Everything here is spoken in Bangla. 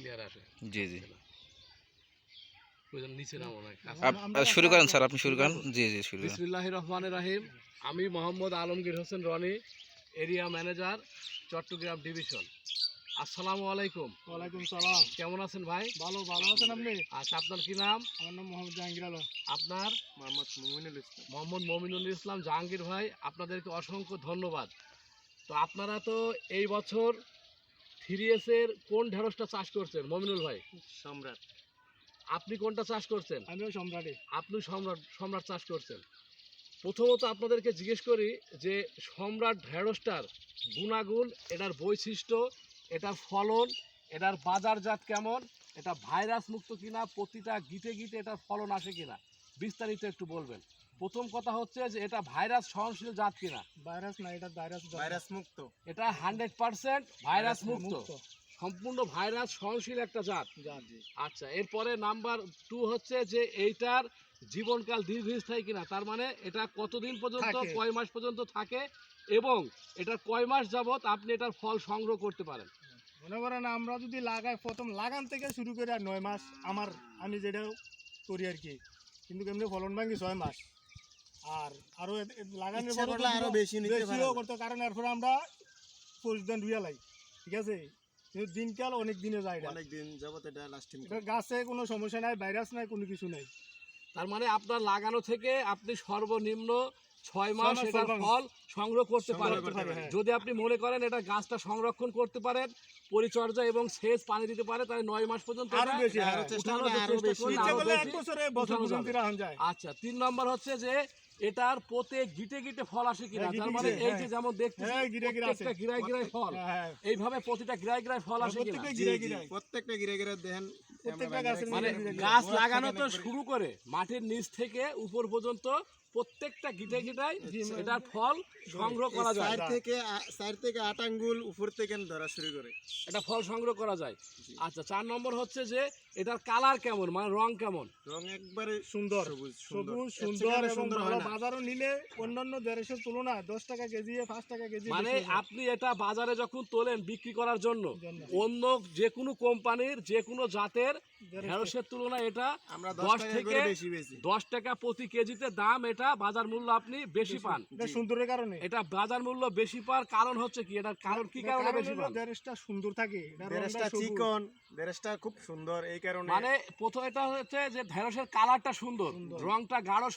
ক্লিয়ার আসে। জি জি প্রয়োজন নিচে নামো না। শুরু করেন স্যার, আপনি শুরু করেন। জি জি শুরু করেন। বিসমিল্লাহির রহমানির রহিম। আমি Mohammad Alamgir Hossain Roni, area manager, Chittagong division. আসসালামু আলাইকুম। ওয়ালাইকুম সালাম। কেমন আছেন ভাই? ভালো আছেন আপনি? আচ্ছা, আপনার কি নাম? আমার নাম মোহাম্মদ জাহাঙ্গীর আলম। আপনার? মোহাম্মদ মমিনুল ইসলাম। জাহাঙ্গীর ভাই, আপনাদেরকে অসংখ্য ধন্যবাদ। তো আপনারা তো এই বছর 3S এর কোন ঢেঁড়সটা চাষ করছেন মমিনুল ভাই? সম্রাট। আপনি কোনটা চাষ করছেন? আমিও সম্রাটে। আপনি সম্রাট চাষ করছেন। প্রথমত আপনাদেরকে জিজ্ঞেস করি যে সম্রাট ঢেঁড়সটার গুণাগুণ, এটার বৈশিষ্ট্য, এটার ফলন, এটার বাজারজাত কেমন, এটা ভাইরাস মুক্ত কিনা, প্রতিটা গিটে গিটে এটার ফলন আসে কিনা, বিস্তারিত একটু বলবেন। প্রথম কথা হচ্ছে যে এটা ভাইরাস সহনশীল জাত কিনা। ভাইরাস না, এটা ভাইরাস মুক্ত। এটা 100% ভাইরাস মুক্ত, সম্পূর্ণ ভাইরাস সহনশীল একটা জাত। আচ্ছা, এরপরে নাম্বার 2 হচ্ছে যে এইটার জীবনকাল দীর্ঘস্থায়ী কিনা, তার মানে এটা কতদিন পর্যন্ত, কয় মাস পর্যন্ত থাকে, এবং এটা কয় মাস যাবত আপনি এটার ফল সংগ্রহ করতে পারেন। মনে করেন আমরা যদি লাগাই, প্রথম লাগান থেকে শুরু করে 9 মাস আমি যেটা করি আর কি, কিন্তু এমনি ফলন ভাঙি 6 মাস। আর আরো লাগানোর পরে আরো বেশিও করতে, কারণ এরপরে আমরা পরিধান রুইয়া লাই, ঠিক আছে। কিন্তু দিনকাল অনেক দিনে যায়, অনেক দিন যাবত এটা লাস্টিং। গাছে কোনো সমস্যা নাই, ভাইরাস নাই, কোনো কিছু নাই। তার মানে আপনার লাগানো থেকে আপনি সর্বনিম্ন 6 মাস এটার ফল সংগ্রহ করতে পারেন। যদি আপনি মনে করেন এটা গাছটা সংরক্ষণ করতে পারেন, পরিচর্যা এবং সেচ পানি দিতে পারে, তাহলে 9 মাস পর্যন্ত আচ্ছা, 3 নম্বর হচ্ছে যে এটার প্রত্যেক গিটে গিটে ফল আসে কিনা, তার মানে এই যে যেমন দেখতেছি প্রত্যেকটা গিরায় গিরায় ফল, এইভাবে প্রতিটা গিরায় গিরায় ফল আসে কিনা, প্রত্যেকটা গিরায় গিরায় দেখেন। মানে গাছ লাগানো তো শুরু করে মাটির নিচ থেকে উপর পর্যন্ত প্রত্যেকটা গিটে গিটায় এটার ফল সংগ্রহ করা যায়। 4 থেকে 8 আঙ্গুল উপর থেকে ধরা শুরু করে এটা ফল সংগ্রহ করা যায়। আচ্ছা, 4 নম্বর হচ্ছে যে এটার কালার কেমন, মানে রং কেমন? রং একবারে সুন্দর, সবুজ সুন্দর, এবং ভালো। বাজারও নিলে অন্যান্য দেশের তুলনায় 10 টাকা কেজি, 5 টাকা কেজি। মানে আপনি এটা বাজারে যখন তোলেন বিক্রি করার জন্য, অন্য যে কোনো কোম্পানির যে কোনো জাতের ঢেঁড়সের তুলনায় এটা 10 টাকা প্রতি কেজিতে দাম, এটা বাজার মূল্য আপনি বেশি পান। সুন্দরের কারণে এটা বাজার মূল্য বেশি পাওয়ার কারণ হচ্ছে কি, এটার কারণ কি কারণে বেশি পান? ঢেঁড়সটা সুন্দর থাকে, ঢেঁড়সটা চিকন, ঢেঁড়সটা খুব সুন্দর, এই কারণে। মানে প্রথম এটা হচ্ছে যে ঢেঁড়সের কালারটা সুন্দর, রংটা গাঢ়